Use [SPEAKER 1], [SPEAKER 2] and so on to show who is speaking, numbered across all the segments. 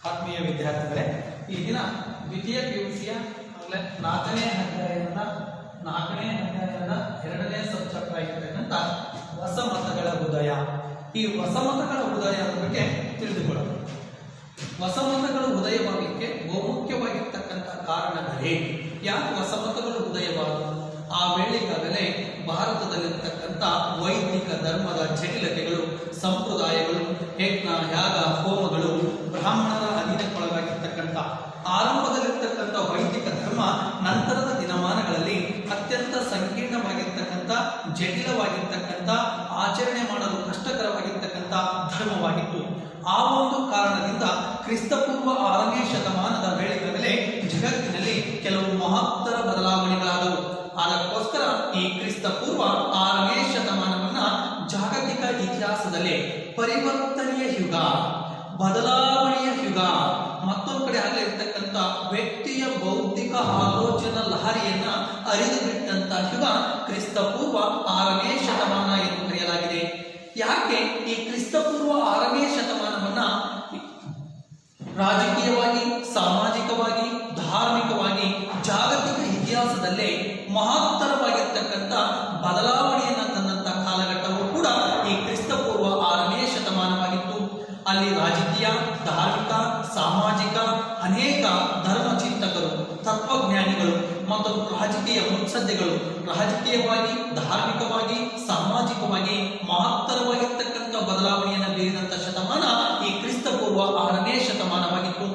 [SPEAKER 1] ಆತ್ಮೀಯ ವಿದ್ಯಾರ್ಥಿಗಳೇ, ಈ ದಿನ ದ್ವಿತೀಯ ಪಿಯುಸಿಯ 4ನೇ ಅಧ್ಯಾಯದ 2ನೇ ಸಬ್ಜೆಕ್ಟ್ ಆಗಿರ್ತಕ್ಕಂಥ ಹೊಸಮತಗಳ ಉದಯ. ಈ ಹೊಸಮತಗಳ ಉದಯದ ಬಗ್ಗೆ ತಿಳಿದುಕೊಳ್ಳೋಣ. ಹೊಸಮತಗಳು ಉದಯವಾಗಲಿಕ್ಕೆ ಬಹುಮುಖ್ಯವಾಗಿರ್ತಕ್ಕಂಥ ಕಾರಣಗಳೇ. ಯಾಕೆ ಹೊಸಮತಗಳು ಉದಯವಾದವು? ಆ ವೇಳೆಗಾಗಲೇ ಭಾರತದಲ್ಲಿರ್ತಕ್ಕಂಥ ವೈದಿಕ ಧರ್ಮದ ಜಟಿಲತೆಗಳು, ಸಂಪ್ರದಾಯಗಳು, ಯಜ್ಞ ಯಾಗ ಹೋಮಗಳು, ಬ್ರಾಹ್ಮಣರ ಅಧೀನಕ್ಕೊಳಗಾಗಿರ್ತಕ್ಕಂಥ ಆರಂಭದಲ್ಲಿರ್ತಕ್ಕಂಥ ವೈದಿಕ ಧರ್ಮ ನಂತರದ ದಿನಮಾನಗಳಲ್ಲಿ ಅತ್ಯಂತ ಸಂಕೀರ್ಣವಾಗಿರ್ತಕ್ಕಂಥ ಜಟಿಲವಾಗಿರ್ತಕ್ಕಂಥ ಆಚರಣೆ ಮಾಡಲು ಕಷ್ಟಕರವಾಗಿರ್ತಕ್ಕಂಥ ಧರ್ಮವಾಗಿತ್ತು. ಆ ಒಂದು ಕಾರಣದಿಂದ ಕ್ರಿಸ್ತಪೂರ್ವ 6ನೇ ಶತಮಾನದ ವೇಳೆಗಾಗಲೇ ಜಗತ್ತಿನಲ್ಲಿ ಕೆಲವು ಮಹತ್ತರ ಬದಲಾವಣೆಗಳಾದವು. ಅದಕ್ಕೋಸ್ಕರ ಈ ಕ್ರಿಸ್ತಪೂರ್ವ 6ನೇ ಶತಮಾನವನ್ನ ಜಾಗತಿಕ ಇತಿಹಾಸದಲ್ಲಿ ಪರಿವರ್ತನೆಯ ಯುಗ, ಬದಲಾವಣೆಯ ಯುಗ, ಮತ್ತೊಂದು ಕಡೆ ಆಗಲಿರ್ತಕ್ಕಂಥ ವ್ಯಕ್ತಿಯ ಬೌದ್ಧಿಕ ಆಲೋಚನಾ ಲಹರಿಯನ್ನ ಅರಿದು ಬಿಟ್ಟಂತ ಯುಗ ಕ್ರಿಸ್ತಪೂರ್ವ 6ನೇ ಶತಮಾನ ಎಂದು ಕರೆಯಲಾಗಿದೆ. ಯಾಕೆ ಈ ಕ್ರಿಸ್ತಪೂರ್ವ 6ನೇ ಶತಮಾನವನ್ನ ರಾಜಕೀಯವಾಗಿ, ಸಾಮಾಜಿಕವಾಗಿ, ಧಾರ್ಮಿಕವಾಗಿ ಜಾಗತಿಕ ಇತಿಹಾಸದಲ್ಲೇ ಮಹತ್ತರವಾಗಿರ್ತಕ್ಕಂಥ ಬದಲಾವಣೆಯನ್ನ ತಂದಂತ ಕಾಲಘಟ್ಟವೂ ಕೂಡ ಈ ಕ್ರಿಸ್ತಪೂರ್ವ 6ನೇ ಶತಮಾನವಾಗಿತ್ತು. ಅಲ್ಲಿ ರಾಜಕೀಯ, ಧಾರ್ಮಿಕ, ಸಾಮಾಜಿಕ ಅನೇಕ ಧರ್ಮ ಚಿಂತಕರು, ತತ್ವಜ್ಞಾನಿಗಳು ಮತ್ತು ರಾಜಕೀಯ ಮುತ್ಸದ್ದಿಗಳು ರಾಜಕೀಯವಾಗಿ, ಧಾರ್ಮಿಕವಾಗಿ, ಸಾಮಾಜಿಕವಾಗಿ ಮಹತ್ತರವಾಗಿರ್ತಕ್ಕಂಥ ಬದಲಾವಣೆಯನ್ನು ಬೀರಿದಂಥ ಶತಮಾನ ಈ ಕ್ರಿಸ್ತಪೂರ್ವ 6ನೇ ಶತಮಾನವಾಗಿತ್ತು.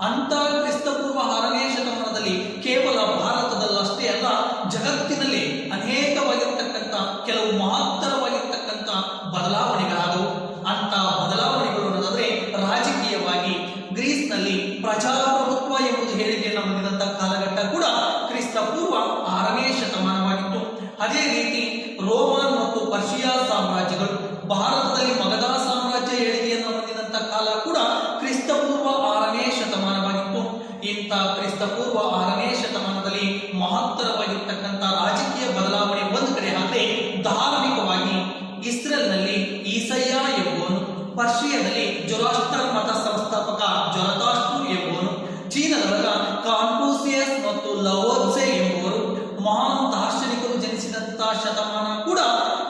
[SPEAKER 1] ಅಂತ ಕ್ರಿಸ್ತಪೂರ್ವ 6ನೇ ಶತಮಾನದಲ್ಲಿ ಕೇವಲ ಭಾರತದಲ್ಲಷ್ಟೇ ಅಲ್ಲ, ಜಗತ್ತಿನಲ್ಲಿ ಅನೇಕವಾಗಿರ್ತಕ್ಕಂಥ ಕೆಲವು ಮಹತ್ತರವಾಗಿರ್ತಕ್ಕಂಥ ಬದಲಾವಣೆಗಳಾದವು. ಅಂತ ಬದಲಾವಣೆಗಳು ಅನ್ನೋದಾದ್ರೆ ರಾಜಕೀಯವಾಗಿ ಗ್ರೀಸ್ನಲ್ಲಿ ಪ್ರಜಾಪ್ರಭುತ್ವ ಎಂಬುದು ಹೇಳಿಕೆಯನ್ನು ಹೊಂದಿದಂಥ ಕಾಲಘಟ್ಟ ಕೂಡ ಕ್ರಿಸ್ತಪೂರ್ವ 6ನೇ ಶತಮಾನವಾಗಿತ್ತು. ಅದೇ ರೀತಿ ರೋಮನ್ ಮತ್ತು ಪರ್ಷಿಯಾ ಸಾಮ್ರಾಜ್ಯಗಳು, ಭಾರತದಲ್ಲಿ ಮಗಧ ಸಾಮ್ರಾಜ್ಯ ಹೇಳಿಕೆಯನ್ನು ಹೊಂದಿದಂಥ ಕಾಲ ಕೂಡ ಕ್ರಿಸ್ತಪೂರ್ವ 6ನೇ ಶತಮಾನವಾಗಿತ್ತು. ಇಂಥ ಕ್ರಿಸ್ತಪೂರ್ವ 6ನೇ ಶತಮಾನದಲ್ಲಿ ಮಹತ್ತರವಾಗಿರ್ತಕ್ಕಂಥ ರಾಜಕೀಯ ಬದಲಾವಣೆ ಒಂದು ಕಡೆ ಆದರೆ, ಧಾರ್ಮಿಕವಾಗಿ ಇಸ್ರೇಲ್ನಲ್ಲಿ ಈಸಯ್ಯ ಎಂಬುವನು, ಪರ್ಷಿಯಾದಲ್ಲಿ ಜೊರಾಸ್ಟರ್ ಮತ ಸಂಸ್ಥಾಪಕ ಜೊರತಾಸ್ಟ್ರು ಎಂಬುವನು, ಚೀನಾದೊಳಗ ಕಾನ್ಫ್ಯೂಸಿಯಸ್ ಮತ್ತು ಲವೋತ್ಸೆ ಎಂಬುವರು ಮಹಾನ್ ದಾರ್ಶನಿಕರು ಜನಿಸಿದಂತಹ ಶತಮಾನ ಕೂಡ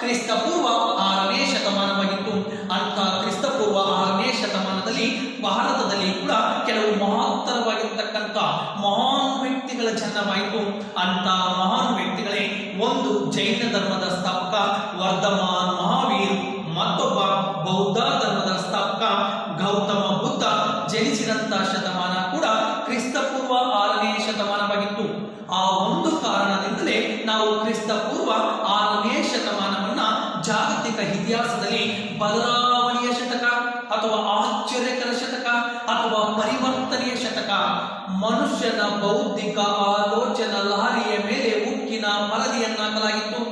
[SPEAKER 1] ಕ್ರಿಸ್ತಪೂರ್ವ 6ನೇ ಶತಮಾನವಾಗಿತ್ತು. ಅಂತ ಕ್ರಿಸ್ತಪೂರ್ವ 6ನೇ ಶತಮಾನದಲ್ಲಿ ಭಾರತದಲ್ಲಿ ಕೂಡ ಕೆಲವು ಮಹತ್ತರವಾಗಿರ್ತಕ್ಕಂಥ ಮಹಾನ್ ವ್ಯಕ್ತಿಗಳ ಜನ್ಮವಾಯಿತು. ಅಂತ ಮಹಾನ್ ವ್ಯಕ್ತಿಗಳೇ, ಒಂದು ಜೈನ ಧರ್ಮದ ಸ್ಥಾಪಕ ವರ್ಧಮಾನ್ ಮಹಾವೀರ್, ಮತ್ತೊಬ್ಬ ಬೌದ್ಧ ಧರ್ಮದ ಸ್ಥಾಪಕ ಗೌತಮ ಬುದ್ಧ ಜನಿಸಿದಂತ ಶತಮಾನ ಕೂಡ ಕ್ರಿಸ್ತಪೂರ್ವ 6ನೇ ಶತಮಾನವಾಗಿತ್ತು. ಆ ಒಂದು ಕಾರಣದಿಂದಲೇ ನಾವು ಕ್ರಿಸ್ತಪೂರ್ವ 6ನೇ ಶತಮಾನವನ್ನ ಜಾಗತಿಕ ಇತಿಹಾಸದಲ್ಲಿ ಬದಲಾವಣೆಯ ಶತಕ ಅಥವಾ ಆಶ್ಚರ್ಯಕರ ಶತಕ ಅಥವಾ ಪರಿವರ್ತನೆಯ ಶತಕ, ಮನುಷ್ಯನ ಬೌದ್ಧಿಕ ಆಲೋಚನಾ ಲಹರಿಯ ಮೇಲೆ ಉಕ್ಕಿನ ಪರದೆಯನ್ನಾಕಲಾಗಿತ್ತು.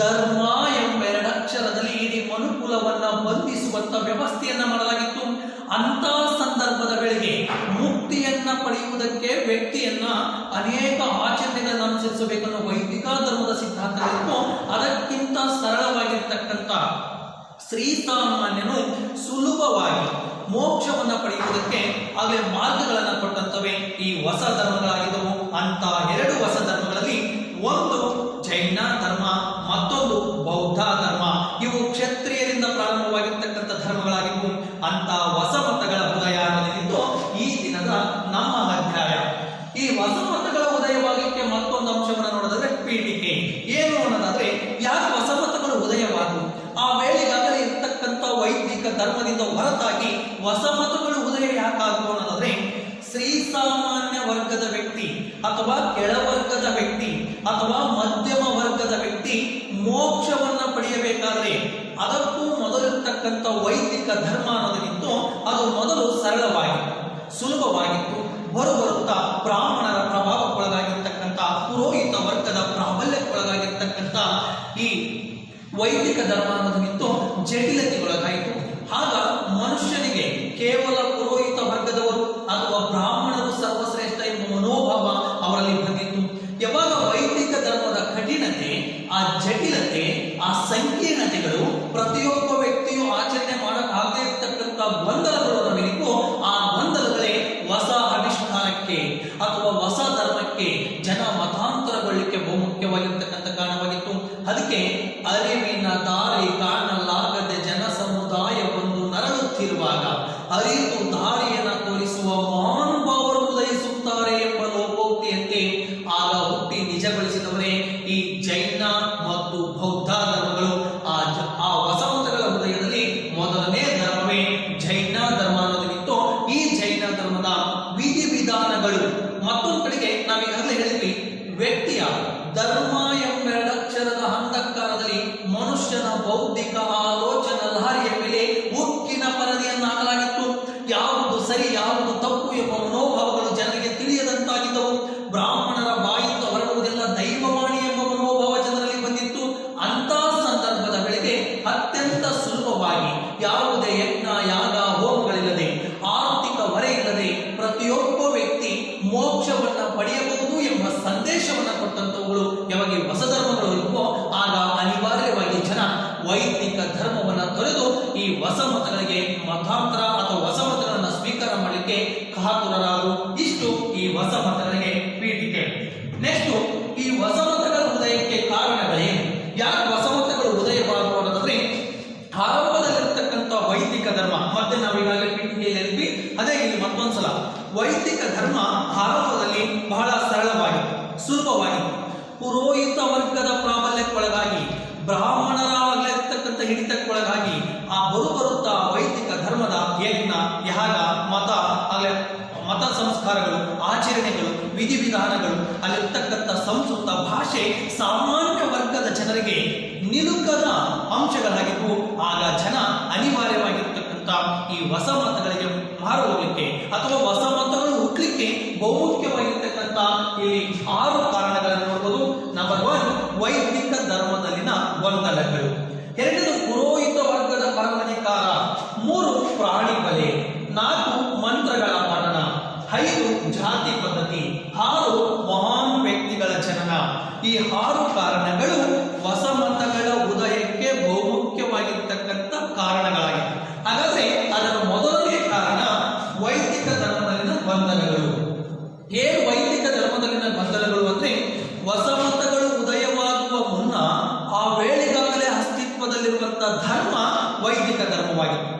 [SPEAKER 1] ಧರ್ಮ ಎಂಬ 2 ಅಕ್ಷರದಲ್ಲಿ ಇಡೀ ಮನುಕುಲವನ್ನ ಬಂಧಿಸುವಂತ ವ್ಯವಸ್ಥೆಯನ್ನ ಮಾಡಲಾಗಿತ್ತು. ಅಂತ ಸಂದರ್ಭದ ವೇಳೆಗೆ ಮುಕ್ತಿಯನ್ನ ಪಡೆಯುವುದಕ್ಕೆ ವ್ಯಕ್ತಿಯನ್ನ ಅನೇಕ ಆಚರಣೆಗಳನ್ನು ಅನುಸರಿಸಬೇಕನ್ನೋ ವೈದಿಕ ಧರ್ಮದ ಸಿದ್ಧಾಂತಗಳಿತ್ತು. ಅದಕ್ಕಿಂತ ಸರಳವಾಗಿರ್ತಕ್ಕಂಥ ಶ್ರೀಸಾಮಾನ್ಯನು ಸುಲಭವಾಗಿ ಮೋಕ್ಷವನ್ನ ಪಡೆಯುವುದಕ್ಕೆ ಆಗಲೇ ಮಾರ್ಗಗಳನ್ನು ಕೊಟ್ಟಂತವೆ ಈ ಹೊಸ ಧರ್ಮಗಳಾಗಿದ್ದವು. ಅಂತ 2 ಹೊಸ ಧರ್ಮಗಳಲ್ಲಿ ಒಂದು ಜೈನ ಧರ್ಮ, ಮತ್ತೊಂದು ಬೌದ್ಧ ಧರ್ಮ. ಇವು ಕ್ಷತ್ರಿಯರಿಂದ ಪ್ರಾರಂಭವಾಗಿರ್ತಕ್ಕಂಥ ಧರ್ಮಗಳಾಗಿದ್ದವು. ಅಂತ ಹೊಸ ಮತಗಳ ಉದಯ ಅನ್ನೋದಿದ್ದು ಈ ದಿನದ ನಮ್ಮ ಅಧ್ಯಾಯ. ಈ ಹೊಸ ಮತಗಳ ಉದಯವಾಗಲಿಕ್ಕೆ ಮತ್ತೊಂದು ಅಂಶವನ್ನು ನೋಡೋದಾದ್ರೆ ಪೀಠಿಕೆ ಏನು ಅನ್ನೋದಾದ್ರೆ, ಯಾಕೆ ಹೊಸ ಮತಗಳು ಉದಯವಾದವು? ಆ ವೇಳೆಗಾಗಲೇ ಇರ್ತಕ್ಕಂಥ ವೈದಿಕ ಧರ್ಮದಿಂದ ಹೊರತಾಗಿ ಹೊಸ ಮತಗಳು ಉದಯ ಯಾಕಾದವು ಅನ್ನೋದಾದ್ರೆ, ಶ್ರೀಸಾಮಾನ್ಯ ವರ್ಗದ ವ್ಯಕ್ತಿ ಅಥವಾ ಕೆಳವರ್ಗದ ವ್ಯಕ್ತಿ ಅಥವಾ ಮಧ್ಯಮ ವರ್ಗದ ವ್ಯಕ್ತಿ ಮೋಕ್ಷವನ್ನ ಪಡೆಯಬೇಕಾದ್ರೆ ಅದಕ್ಕೂ ಮೊದಲಿರ್ತಕ್ಕಂಥ ವೈದಿಕ ಧರ್ಮ ಅನ್ನೋದಕ್ಕಿಂತ ಅದು ಮೊದಲು ಸರಳವಾಗಿತ್ತು, ಸುಲಭವಾಗಿತ್ತು. ಬರುತ್ತಾ ಬ್ರಾಹ್ಮಣರ ಪ್ರಭಾವಕ್ಕೊಳಗಾಗಿರ್ತಕ್ಕಂಥ ಪುರೋಹಿತ ವರ್ಗದ ಪ್ರಾಬಲ್ಯಕ್ಕೊಳಗಾಗಿರ್ತಕ್ಕಂಥ ಈ ವೈದಿಕ ಧರ್ಮ ಅನ್ನೋದಕ್ಕಿಂತ ಜಟಿಲತೆಗೊಳಗಾಯಿತು. ಆಗ ಮನುಷ್ಯನಿಗೆ ಕೇವಲ ಪುರೋಹಿತ ವರ್ಗದವರು ಅಥವಾ ಬ್ರಾಹ್ಮಣರು ಸರ್ವಶ್ರೇಷ್ಠ ಎಂಬ ಮನೋಭಾವ ಅವರಲ್ಲಿ ಬಂದಿತ್ತು. ಯಾವಾಗ ವೈದಿಕ ಧರ್ಮದ ಕಠಿಣತೆ, ಆ ಜಟಿಲತೆ, ಆ ಸಂಕೀರ್ಣತೆಗಳು ಪ್ರತಿಯೊಬ್ಬ ವ್ಯಕ್ತಿಯು ಆಚರಣೆ ಮಾಡಕ್ಕಾಗದೇ ಇರ್ತಕ್ಕಂಥ ಗೊಂದಲಗಳು ನಮಗಿತ್ತು. ಆ ಗೊಂದಲಗಳೇ ಸರಿ ಯಾವುದು ತಪ್ಪು ಎಂಬ ಮನೋಭಾವಗಳು ಜನರಿಗೆ ತಿಳಿಯದಂತಾಗಿದ್ದವು. ಬ್ರಾಹ್ಮಣರ ಬಾಯಿಂದ ಹೊರಡುವುದೆಲ್ಲ ದೈವವಾಣಿ ಎಂಬ ಮನೋಭಾವ ಜನರಲ್ಲಿ ಬಂದಿತ್ತು. ಅಂತ ಸಂದರ್ಭದ ವೇಳೆಗೆ ಅತ್ಯಂತ ಸುಲಭವಾಗಿ ಯಾವುದೇ ಯಜ್ಞ ಯಾಗ ಹೋಮಗಳಿಲ್ಲದೆ, ಆರ್ಥಿಕ ಹೊರೆ ಇಲ್ಲದೆ ಪ್ರತಿಯೊಬ್ಬ ವ್ಯಕ್ತಿ ಮೋಕ್ಷವನ್ನ ಪಡೆಯಬಹುದು ಎಂಬ ಸಂದೇಶವನ್ನ ಕೊಟ್ಟಂತವುಗಳು ಯಾವಾಗ ಹೊಸ ಧರ್ಮಗಳು ಇರುವೋ ಆಗ ಅನಿವಾರ್ಯವಾಗಿ ಜನ ವೈದಿಕ ಧರ್ಮವನ್ನ ತೊರೆದು ಈ ಹೊಸ ಮತಗಳಿಗೆ ಮತಾಂತರ ಅಥವಾ ಹೊಸ ಮತಗಳನ್ನ ಸ್ವೀಕಾರ ಮಾಡಲಿಕ್ಕೆ ಕಾತುರರಾದರು. ಇಷ್ಟು ಈ ಹೊಸ ಮತಗಳಿಗೆ ಪೀಠಿಕೆ. ನೆಕ್ಸ್ಟ್, ಈ ಹೊಸ ಮತಗಳ ಉದಯಕ್ಕೆ ಕಾರಣಗಳೇನು? ಯಾಕೆ ಹೊಸ ಮತಗಳು ಉದಯವಾದವು ಅನ್ನೋದಾದ್ರೆ, ಆರಂಭದಲ್ಲಿರ್ತಕ್ಕಂಥ ವೈದಿಕ ಧರ್ಮ, ಮತ್ತೆ ನಾವು ಈಗಾಗಲೇ ಪೀಠಿಕೆಯಲ್ಲಿ ಹೇಳಿದ್ವಿ, ಅದೇ ಇಲ್ಲಿ ಮತ್ತೊಂದ್ಸಲ ವೈದಿಕ ಧರ್ಮ ಆರಂಭದಲ್ಲಿ ಬಹಳ ಸರಳವಾಗಿತ್ತು, ಸುಲಭವಾಗಿತ್ತು. ಪುರೋಹಿತ ವರ್ಗದ ಪ್ರಾಬಲ್ಯಕ್ಕೊಳಗಾಗಿ, ಬ್ರಾಹ್ಮಣರಾಗಲಿರ್ತಕ್ಕಂಥ ಹಿಡಿತಕ್ಕೊಳಗಾಗಿ ಆ ಬರುತ್ತಾ ವೈದಿಕ ಧರ್ಮದ ಯಜ್ಞ ಯಾಗ ಮತ ಸಂಸ್ಕಾರಗಳು, ಆಚರಣೆಗಳು, ವಿಧಿವಿಧಾನಗಳು, ಅಲ್ಲಿರ್ತಕ್ಕಂಥ ಸಂಸ್ಕೃತ ಭಾಷೆ ಸಾಮಾನ್ಯ ವರ್ಗದ ಜನರಿಗೆ ನಿಲುಕದ ಅಂಶಗಳಾಗಿದ್ದು, ಆಗ ಜನ ಅನಿವಾರ್ಯವಾಗಿರ್ತಕ್ಕಂಥ ಈ ಹೊಸ ಮತಗಳಿಗೆ ಮಾರು ಹೋಗ್ಲಿಕ್ಕೆ ಅಥವಾ ಹೊಸ ಮತಗಳು ಹುಟ್ಟಲಿಕ್ಕೆ ಬಹುಮುಖ್ಯವಾಗಿರ್ತಕ್ಕಂಥ ಇಲ್ಲಿ 6 ಕಾರಣಗಳನ್ನು ನೋಡಬಹುದು. ನಂಬರ್ 1, ವೈದಿಕ ಧರ್ಮದಲ್ಲಿನ ಗೊಂದಲಗಳು. 2, ಪುರೋಹಿತ ವರ್ಗದ ಪರಮಾಧಿಕಾರ. 3, ಪ್ರಾಣಿ ಬಲೆ. 4, ಮಂತ್ರಗಳ ಪಠಣ. 5, ಜಾತಿ ಪದ್ಧತಿ. 6, ಮಹಾನ್ ವ್ಯಕ್ತಿಗಳ ಜನನ. ಈ 6 ಕಾರಣಗಳು ಹೊಸ ಮತಗಳ ಉದಯಕ್ಕೆ ಬಹುಮುಖ್ಯವಾಗಿರ್ತಕ್ಕಂಥ ಕಾರಣಗಳಾಗಿವೆ. ಹಾಗಾದ್ರೆ ಅದರ ಮೊದಲನೇ ಕಾರಣ ವೈದಿಕ ಧರ್ಮದಲ್ಲಿನ ಗೊಂದಲಗಳು. ಏನು ವೈದಿಕ ಧರ್ಮದಲ್ಲಿನ ಗೊಂದಲಗಳು ಅಂದ್ರೆ, ಹೊಸ ಮತಗಳು ಉದಯವಾಗುವ ಮುನ್ನ ಆ ವೇಳೆಗಾಗಲೇ ಅಸ್ತಿತ್ವದಲ್ಲಿರುವಂತಹ ಧರ್ಮ ವೈದಿಕ ಧರ್ಮವಾಗಿತ್ತು.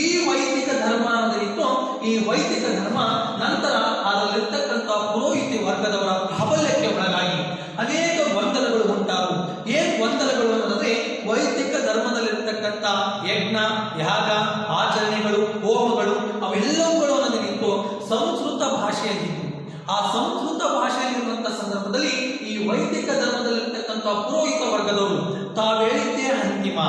[SPEAKER 1] ಈ ವೈದಿಕ ಧರ್ಮ ಅನ್ನೋದಿತ್ತು. ಈ ವೈದಿಕ ಧರ್ಮ ನಂತರ ಅದರಲ್ಲಿರ್ತಕ್ಕಂಥ ಪುರೋಹಿತ ವರ್ಗದವರ ಪ್ರಾಬಲ್ಯಕ್ಕೆ ಒಳಗಾಗಿ ಅನೇಕ ಗೊಂದಲಗಳು ಉಂಟಾದವು. ಏನ್ ಗೊಂದಲಗಳು ಅನ್ನೋದಾದ್ರೆ, ವೈದಿಕ ಧರ್ಮದಲ್ಲಿರ್ತಕ್ಕಂಥ ಯಜ್ಞ ಯಾಗ ಆಚರಣೆಗಳು ಹೋಮಗಳು ಅವೆಲ್ಲವುಗಳು ಅನ್ನೋದಕ್ಕಿಂತ ಸಂಸ್ಕೃತ ಭಾಷೆಯಲ್ಲಿತ್ತು. ಆ ಸಂಸ್ಕೃತ ಭಾಷೆಯಲ್ಲಿರುವಂತಹ ಸಂದರ್ಭದಲ್ಲಿ ಈ ವೈದಿಕ ಧರ್ಮದಲ್ಲಿರ್ತಕ್ಕಂಥ ಪುರೋಹಿತ ವರ್ಗದವರು ತಾವೇಳಿದ್ದೇ ಅಂತಿಮ,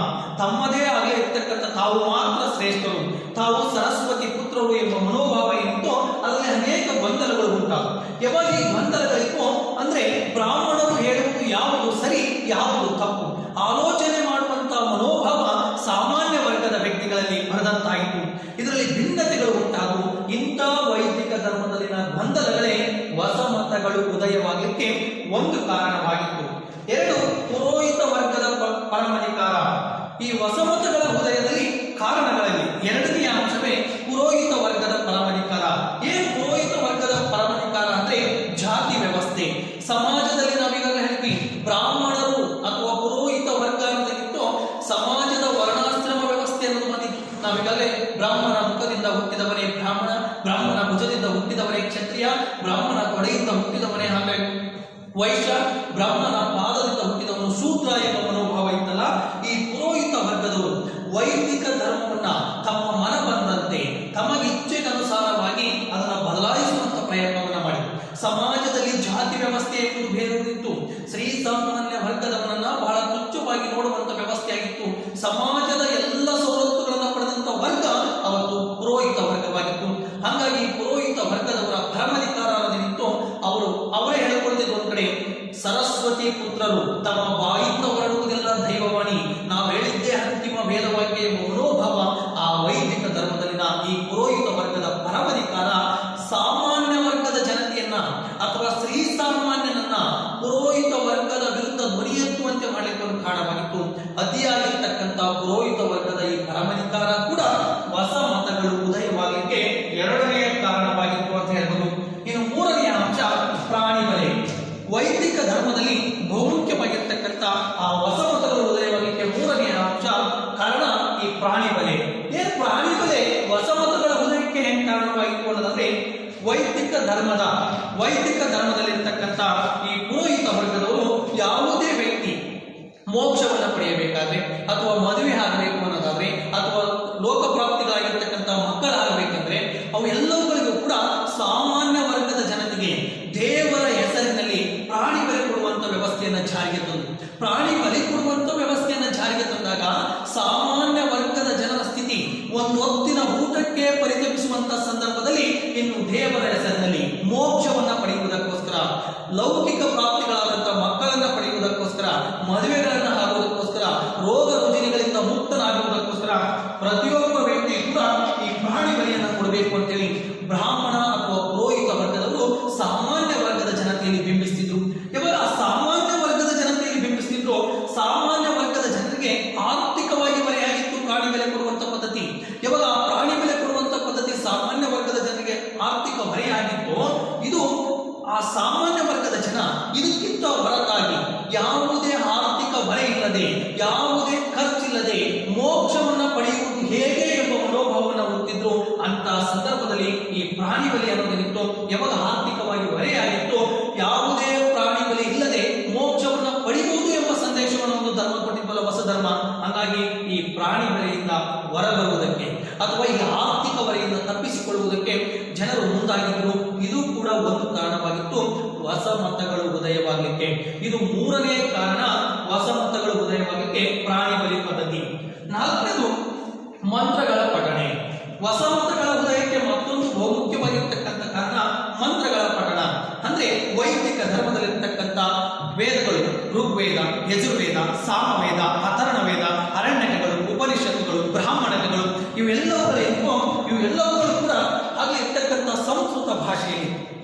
[SPEAKER 1] ತಮ್ಮದೇ ಆಗಲೇ ಇರ್ತಕ್ಕಂಥ ತಾವು ಮಾತ್ರ ಶ್ರೇಷ್ಠರು, ತಾವು ಸರಸ್ವತಿ ಪುತ್ರರು ಎಂಬ ಮನೋಭಾವ ಏನಿತ್ತು, ಅದರಲ್ಲಿ ಅನೇಕ ಗೊಂದಲಗಳು ಉಂಟಾದವು. ಯಾವಾಗ ಈ ಗೊಂದಲಗಳಿತ್ತು ಅಂದ್ರೆ, ಬ್ರಾಹ್ಮಣರು ಹೇಳುವುದು ಯಾವುದು ಸರಿ ಯಾವುದು ತಪ್ಪು ಆಲೋಚನೆ ಮಾಡುವಂತಹ ಮನೋಭಾವ ಸಾಮಾನ್ಯ ವರ್ಗದ ವ್ಯಕ್ತಿಗಳಲ್ಲಿ ಬರದಂತಾಯಿತು. ಇದರಲ್ಲಿ ಭಿನ್ನತೆಗಳು ಉಂಟಾದವು. ಇಂಥ ವೈದಿಕ ಧರ್ಮದಲ್ಲಿನ ಗೊಂದಲಗಳೇ ಹೊಸ ಮತಗಳು ಉದಯವಾಗಲಿಕ್ಕೆ ಒಂದು ಕಾರಣವಾಗಿತ್ತು. 2, ಪುರೋಹಿತ ವರ್ಗದ ಪರಮಾಧಿಕಾರ. ಈ ಹೊಸ ಮತಗಳ ಉದಯದಲ್ಲಿ ಕಾರಣಗಳಲ್ಲಿ 2ನೇ ಅಂಶವೇ ಪುರೋಹಿತ ವರ್ಗದ ಪರಮಾಧಿಕಾರ. ಏನು ಪುರೋಹಿತ ವರ್ಗದ ಪರಮಾಧಿಕಾರ ಅಂದ್ರೆ, ಜಾತಿ ವ್ಯವಸ್ಥೆ. ಸಮಾಜದಲ್ಲಿ ನಾವೀಗಾಗಲೇ ಹೇಳ್ತೀವಿ, ಬ್ರಾಹ್ಮಣರು ಅಥವಾ ಪುರೋಹಿತ ವರ್ಗ ಅನ್ನೋದಕ್ಕಿಂತ ಸಮಾಜದ ವರ್ಣಾಶ್ರಮ ವ್ಯವಸ್ಥೆ ಅನ್ನೋದು ಬಂದಿತ್ತು. ನಾವೀಗಾಗಲೇ ಬ್ರಾಹ್ಮಣ ಮುಖದಿಂದ ಹುಟ್ಟಿದವನೇ ಬ್ರಾಹ್ಮಣ, ಬ್ರಾಹ್ಮಣ ಭುಜದಿಂದ ಹುಟ್ಟಿದವನೇ ಕ್ಷತ್ರಿಯ, ಬ್ರಾಹ್ಮಣ ತೊಡೆಯಿಂದ ಹುಟ್ಟಿದವನೇ ಹಾಗೆ ವೈಶ್ಯ, ಬ್ರಾಹ್ಮಣ ಪಾದದಿಂದ ಹುಟ್ಟಿದವನು ಶೂದ್ರ ಎಂಬ ಮನೋಭಾವ ಇತ್ತಲ್ಲ. ಈ ಪುರೋಹಿತ ವರ್ಗದವರು ವೈದಿಕ ಧರ್ಮವನ್ನ ತಮ್ಮ ಮನ ಬಂದಂತೆ ತಮಗೆ ಇಚ್ಛೆಗನುಸಾರವಾಗಿ ಅದನ್ನು ಬದಲಾಯಿಸುವಂತ ಪ್ರಯತ್ನವನ್ನ ಮಾಡಿದರು. ಸಮಾಜದಲ್ಲಿ ಜಾತಿ ವ್ಯವಸ್ಥೆ ಎಂಬುದು ಬೇರೆಯಿತ್ತು. ಶ್ರೀ ಸಾಮಾನ್ಯ ವರ್ಗದವನನ್ನ ಬಹಳ ತುಚ್ಛವಾಗಿ ನೋಡುವಂತ ವ್ಯವಸ್ಥೆ ಆಗಿತ್ತು. ಸಮಾಜದ ಎಲ್ಲ ಸವಲತ್ತುಗಳನ್ನು ಪಡೆದಂತ ವರ್ಗ ಅವತ್ತು ಪುರೋಹಿತ ವರ್ಗವಾಗಿತ್ತು. ಹಾಗಾಗಿ ಪುರೋಹಿತ ವರ್ಗದವರ ಪರಮಾಧಿಕಾರ ಅನ್ನೋದೇನಿತ್ತು, ಅವರೇ ಹೇಳಿಕೊಳ್ತಿದ್ರು ಒಂದ್ ಕಡೆ, ಸರಸ್ವತಿ ಪುತ್ರರು, ತಮ್ಮ ಬಾಯಿಂದ ಹೊರಡುವುದೆಲ್ಲ ದೈವವಾಣಿ, ನಾವು ಹೇಳಿದ್ದೇ ಅಂತಿಮ ವೇದವಾಕ್ಯ ಎಂಬ ಮನೋಭಾವ ಆ ವೈದಿಕ ಧರ್ಮದಲ್ಲಿನ ಈ ಪುರೋಹಿತ ವರ್ಗದ ಪರಮಾಧಿಕಾರ ಸಾಮಾನ್ಯ ವರ್ಗದ ಜನತೆಯನ್ನ ಅಥವಾ ಶ್ರೀ ಸಾಮಾನ್ಯನನ್ನ ಪುರೋಹಿತ ವರ್ಗದ ವಿರುದ್ಧ ಧ್ವನಿ ಎತ್ತುವಂತೆ ಮಾಡಲಿಕ್ಕೆ ಒಂದು ಕಾರಣವಾಗಿತ್ತು. ಅತಿಯಾಗಿರ್ತಕ್ಕಂಥ ಪುರೋಹಿತ ವರ್ಗದ ಈ ಪರಮಾಧಿಕಾರ ಕೂಡ ಹೊಸ ಮತಗಳು ಉದಯವಾಗಲಿಕ್ಕೆ 2ನೇ ಕಾರಣವಾಗಿತ್ತು ಅಂತ ಹೇಳ್ಬೋದು. ಇನ್ನು 3ನೇ ಅಂಶ ಪ್ರಾಣಿ ಬಲೆ. ವೈದಿಕ ಧರ್ಮದಲ್ಲಿ ಬಹುಮುಖ್ಯವಾಗಿರ್ತಕ್ಕಂಥ ಆ ಹೊಸ ಮತಗಳು ಉದಯವಾಗಲಿಕ್ಕೆ 3ನೇ ಅಂಶ ಕಾರಣ ಈ ಪ್ರಾಣಿ ಬಲೆ. ಏನು ಪ್ರಾಣಿ ಬಲೆ ಹೊಸ ಮತಗಳ ಉದಯಕ್ಕೆ ಹೆಂಗೆ ಕಾರಣವಾಗಿತ್ತು ಅನ್ನೋದಂದ್ರೆ, ವೈದಿಕ ಧರ್ಮದಲ್ಲಿರ್ತಕ್ಕಂಥ ಈ ಪುರೋಹಿತ ವರ್ಗದವರು ಯಾವುದೇ ವ್ಯಕ್ತಿ ಮೋಕ್ಷವನ್ನು ಪಡೆಯಬೇಕಾದ್ರೆ ಅಥವಾ ಮದುವೆ ಆಗಬೇಕು ಅನ್ನೋದಾದ್ರೆ ಅಥವಾ ಲೋಕಪ್ರಾಪ್ತಿಗಳಾಗಿರ್ತಕ್ಕಂಥ ಮಕ್ಕಳಾಗಬೇಕಂದ್ರೆ ಅವು ಎಲ್ಲವುಗಳಿಗೂ ಕೂಡ ಸಾಮಾನ್ಯ ವರ್ಗದ ಜನತೆಗೆ ದೇವರ ಹೆಸರಿನಲ್ಲಿ ಪ್ರಾಣಿ ಬಲಿ ಕೊಡುವಂತ ವ್ಯವಸ್ಥೆಯನ್ನ ಜಾರಿಗೆ ತಂದು, ಪ್ರಾಣಿ ಬಲಿ ಕೊಡುವಂತ ವ್ಯವಸ್ಥೆಯನ್ನ ಜಾರಿಗೆ ತಂದಾಗ ಸಾಮಾನ್ಯ ವರ್ಗದ ಜನರ ಸ್ಥಿತಿ ಒಂದು ಹೊತ್ತಿನ ಊಟಕ್ಕೆ ಪರಿತಪಿಸುವಂತ ಸಂದರ್ಭದಲ್ಲಿ ದೇವರ ಹೆಸರಿನಲ್ಲಿ ಮೋಕ್ಷವನ್ನ ಪಡೆಯುವುದಕ್ಕೋಸ್ಕರ, ಲೌಕಿಕ ಪ್ರಾಪ್ತಿಗಳಾದಂತಹ ಮಕ್ಕಳನ್ನ ಪಡೆಯುವುದಕ್ಕೋಸ್ಕರ, ಮದುವೆಗಳನ್ನ ಆಗುವುದಕ್ಕೋಸ್ಕರ, ರೋಗ ರುಜಿನಗಳಿಂದ ಮುಕ್ತನಾಗುವುದಕ್ಕೋಸ್ಕರ ಪ್ರತಿಯೊಬ್ಬ ವ್ಯಕ್ತಿ ಕೂಡ ಈ ಪ್ರಾಣಿ ಬಲಿಯನ್ನು ಕೊಡಬೇಕು ಅಂತೇಳಿ ಬ್ರಾಹ್ಮಣ ಅಥವಾ ಪುರೋಹಿತ ವರ್ಗದವರು ಸಾಮಾನ್ಯ ವರ್ಗದ ಜನತೆಯಲ್ಲಿ ಬಿಂಬಿಸ್ತಿದ್ರು. ಇವಾಗ ಸಾಮಾನ್ಯ ವರ್ಗದ ಜನತೆಯಲ್ಲಿ ಬಿಂಬಿಸ್ತಿದ್ರು. ಸಾಮಾನ್ಯ ವರ್ಗದ ಜನರಿಗೆ ಆರ್ಥಿಕವಾಗಿ ಹೊರೆಯಾಗಿತ್ತು ಪ್ರಾಣಿ ಬೆಲೆ ಕೊಡುವಂತ ಪದ್ಧತಿ. ಇವಾಗ ಆ ಪ್ರಾಣಿ ಬೆಲೆ ಕೊಡುವಂತ ಪದ್ಧತಿ ಸಾಮಾನ್ಯ ವರ್ಗದ ಜನರಿಗೆ ಆರ್ಥಿಕ ಹೊರೆಯಾಗಿತ್ತು. ಇದು ಆ ಸಾಮಾನ್ಯ ವರ್ಗದ ಜನ ಇದಕ್ಕಿಂತ ಹೊರತಾಗಿ ಯಾವುದೇ ಆರ್ಥಿಕ ಹೊರೆ ಇಲ್ಲದೆ, ಯಾವುದೇ ಖರ್ಚಿಲ್ಲದೆ ಮೋಕ್ಷವನ್ನ ಪಡೆಯುವುದು ಹೇಗೆ ಎಂಬ ಮನೋಭಾವವನ್ನು ಹೊಂದಿದ್ರು. ಅಂತ ಸಂದರ್ಭದಲ್ಲಿ ಈ ಪ್ರಾಣಿ ಬಲಿ ಅನ್ನೋದೇನಿತ್ತು, ಯಾವಾಗ ಆರ್ಥಿಕವಾಗಿ ಹೊರೆಯಾಗಿತ್ತು, ಯಾವುದೇ ಪ್ರಾಣಿ ಬಲಿ ಇಲ್ಲದೆ ಮೋಕ್ಷವನ್ನ ಪಡೆಯುವುದು ಎಂಬ ಸಂದೇಶವನ್ನು ಒಂದು ಧರ್ಮ ಕೊಟ್ಟಿದ್ದಲ್ಲ, ಹೊಸ ಧರ್ಮ. ಹಾಗಾಗಿ ಈ ಪ್ರಾಣಿ ಬಲಿಯಿಂದ ಹೊರಬರುವುದಕ್ಕೆ ಅಥವಾ ಈ ಆರ್ಥಿಕ ಹೊರೆಯಿಂದ ತಪ್ಪಿಸಿಕೊಳ್ಳುವುದಕ್ಕೆ ಜನರು ಮುಂದಾಗಿದ್ರು. ಇದು ಕೂಡ ಒಂದು ಕಾರಣವಾಗಿತ್ತು ಹೊಸ ಮತಗಳು ಉದಯವಾಗಲಿಕ್ಕೆ. ಇದು ಮೂರನೇ ಕಾರಣ ಹೊಸ ಮತಗಳು ಉದಯವಾಗಲಿಕ್ಕೆ ಪ್ರಾಣಿ ಬಲಿ ಪದ್ಧತಿ. ನಾಲ್ಕನೇದು ಮಂತ್ರಗಳ ಪಠಣೆ. ಹೊಸ ಮತಗಳ ಉದಯಕ್ಕೆ ಮತ್ತೊಂದು ಬಹುಮುಖ್ಯವಾಗಿರ್ತಕ್ಕಂಥ ಕಾರಣ ಮಂತ್ರಗಳ ಪಠಣ. ಅಂದ್ರೆ ವೈದಿಕ ಧರ್ಮದಲ್ಲಿರ್ತಕ್ಕಂಥ ವೇದಗಳು, ಋಗ್ವೇದ, ಯಜುರ್ವೇದ, ಸಾಮವೇದ, ಅಥರ್ಣ ವೇದ, ಅರಣ್ಯಕಗಳು, ಉಪನಿಷತ್ತುಗಳು, ಬ್ರಾಹ್ಮಣಕಗಳು ಇವೆಲ್ಲವುಗಳು ಕೂಡ ಹಾಗೆ ಇರ್ತಕ್ಕಂಥ ಸಂಸ್ಕೃತ ಭಾಷೆಯಲ್ಲಿ.